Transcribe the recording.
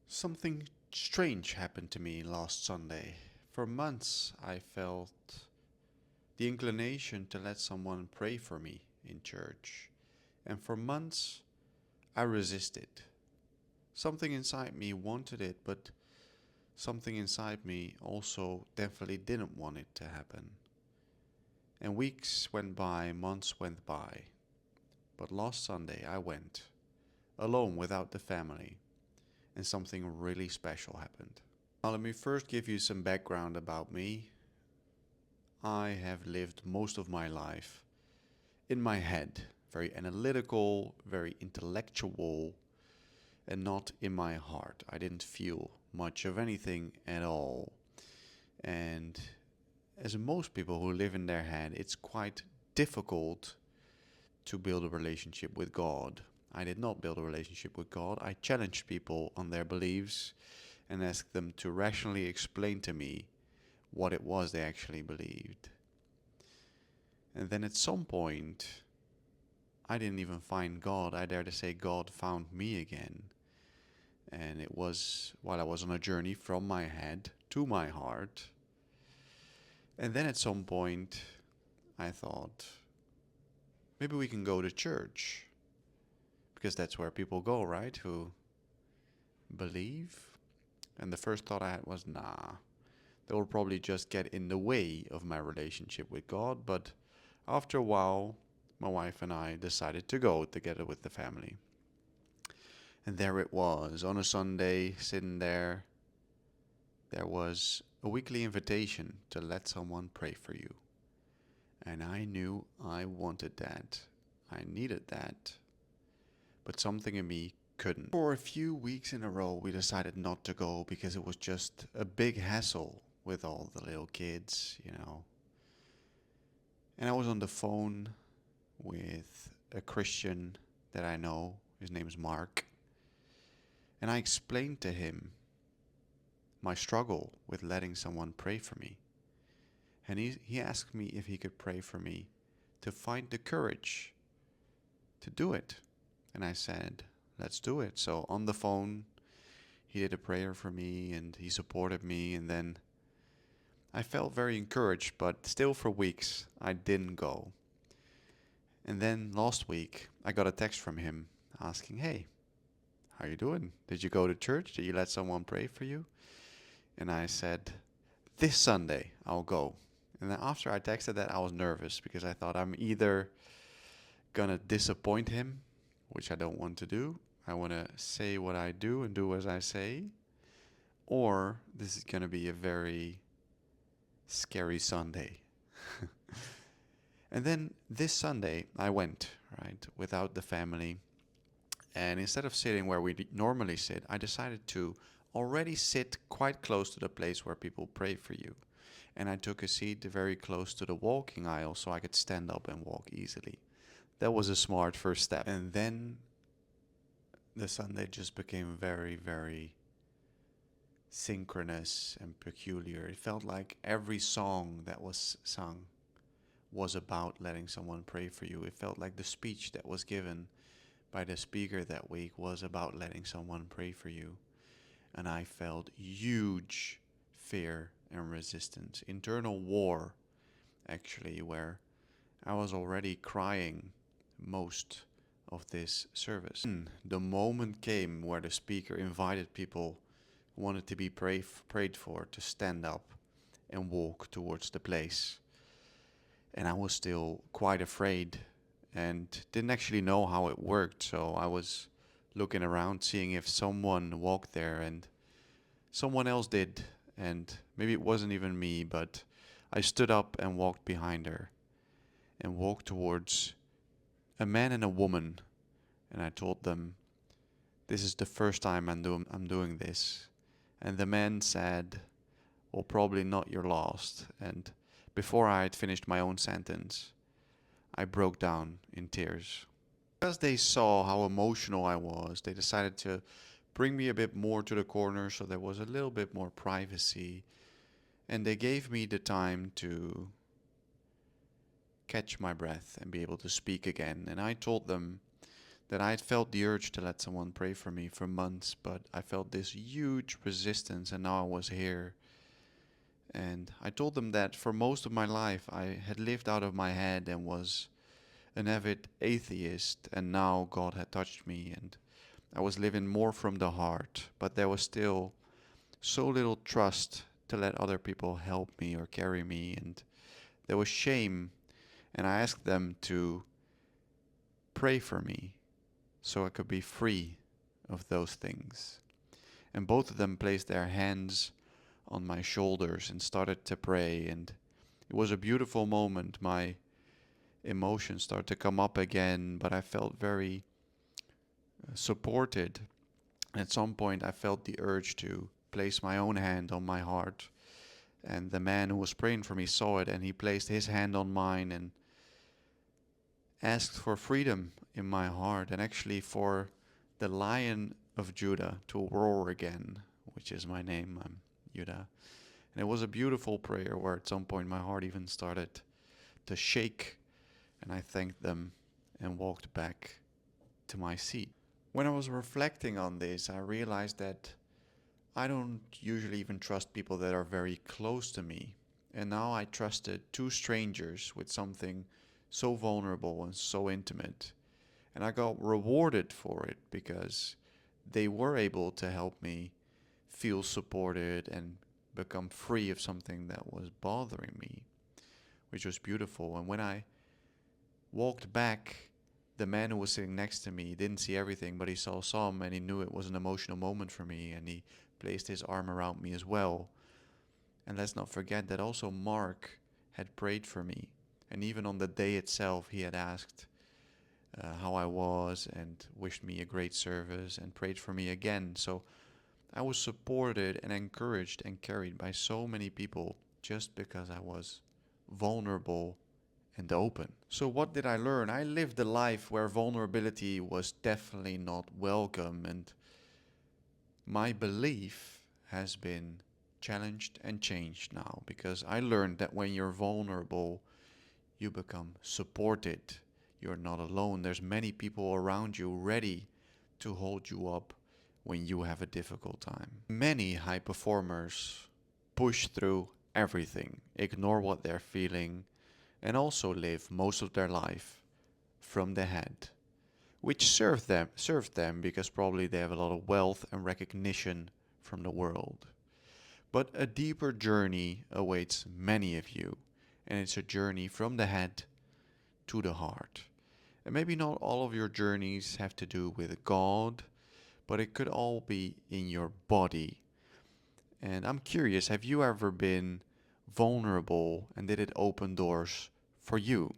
Something strange happened to me last Sunday. For months, I felt the inclination to let someone pray for me in church. And for months, I resisted. Something inside me wanted it, but something inside me also definitely didn't want it to happen. And weeks went by, months went by. But last Sunday, I went, alone without the family, and something really special happened. Now, let me first give you some background about me. I have lived most of my life in my head, very analytical, very intellectual, and not in my heart. I didn't feel much of anything at all. And as most people who live in their head, it's quite difficult to build a relationship with God. I did not build a relationship with God. I challenged people on their beliefs and asked them to rationally explain to me what it was they actually believed. And then at some point, I didn't even find God. I dare to say God found me again. And it was while I was on a journey from my head to my heart. And then at some point, I thought, maybe we can go to church. Because that's where people go, right? Who believe. And the first thought I had was, nah, that will probably just get in the way of my relationship with God. But after a while, my wife and I decided to go together with the family. And there it was, on a Sunday, sitting there. There was a weekly invitation to let someone pray for you. And I knew I wanted that. I needed that. But something in me couldn't. For a few weeks in a row, we decided not to go because it was just a big hassle with all the little kids. And I was on the phone with a Christian that I know. His name's Mark. And I explained to him my struggle with letting someone pray for me. And he asked me if he could pray for me to find the courage to do it. And I said, let's do it. So on the phone, he did a prayer for me and he supported me. And then I felt very encouraged, but still for weeks, I didn't go. And then last week, I got a text from him asking, hey, how you doing? Did you go to church? Did you let someone pray for you? And I said, this Sunday, I'll go. And then after I texted that, I was nervous because I thought I'm either gonna disappoint him, which I don't want to do. I want to say what I do and do as I say. Or this is gonna be a very scary Sunday. And then this Sunday, I went, right, without the family. And instead of sitting where we normally sit, I decided to already sit quite close to the place where people pray for you. And I took a seat very close to the walking aisle so I could stand up and walk easily. That was a smart first step. And then the Sunday just became very, very synchronous and peculiar. It felt like every song that was sung was about letting someone pray for you. It felt like the speech that was given by the speaker that week was about letting someone pray for you. And I felt huge fear and resistance, internal war, actually, where I was already crying most of this service. The moment came where the speaker invited people who wanted to be prayed for to stand up and walk towards the place. And I was still quite afraid and didn't actually know how it worked. So I was looking around, seeing if someone walked there, and someone else did. And maybe it wasn't even me, but I stood up and walked behind her and walked towards a man and a woman. And I told them, this is the first time I'm doing this. And the man said, well, probably not your last. And before I had finished my own sentence, I broke down in tears. Because they saw how emotional I was, they decided to bring me a bit more to the corner so there was a little bit more privacy. And they gave me the time to catch my breath and be able to speak again. And I told them that I had felt the urge to let someone pray for me for months, but I felt this huge resistance, and now I was here. And I told them that for most of my life I had lived out of my head and was an avid atheist, and now God had touched me and I was living more from the heart, but there was still so little trust to let other people help me or carry me, and there was shame, and I asked them to pray for me so I could be free of those things. And both of them placed their hands on my shoulders and started to pray, and it was a beautiful moment. My emotions started to come up again, but I felt very supported. At some point, I felt the urge to place my own hand on my heart, and the man who was praying for me saw it, and he placed his hand on mine and asked for freedom in my heart, and actually for the Lion of Judah to roar again, which is my name. I'm Judah. And it was a beautiful prayer where at some point my heart even started to shake, and I thanked them and walked back to my seat. When I was reflecting on this, I realized that I don't usually even trust people that are very close to me. And now I trusted two strangers with something so vulnerable and so intimate. And I got rewarded for it because they were able to help me feel supported and become free of something that was bothering me, which was beautiful. And when I walked back, the man who was sitting next to me didn't see everything, but he saw some, and he knew it was an emotional moment for me, and he placed his arm around me as well. And let's not forget that also Mark had prayed for me, and even on the day itself he had asked how I was and wished me a great service and prayed for me again. So I was supported and encouraged and carried by so many people just because I was vulnerable and open. So what did I learn? I lived a life where vulnerability was definitely not welcome, and my belief has been challenged and changed now because I learned that when you're vulnerable, you become supported. You're not alone. There's many people around you ready to hold you up when you have a difficult time. Many high performers push through everything, ignore what they're feeling, and also live most of their life from the head, which served them because probably they have a lot of wealth and recognition from the world. But a deeper journey awaits many of you, and it's a journey from the head to the heart. And maybe not all of your journeys have to do with God, but it could all be in your body. And I'm curious, have you ever been vulnerable and did it open doors for you?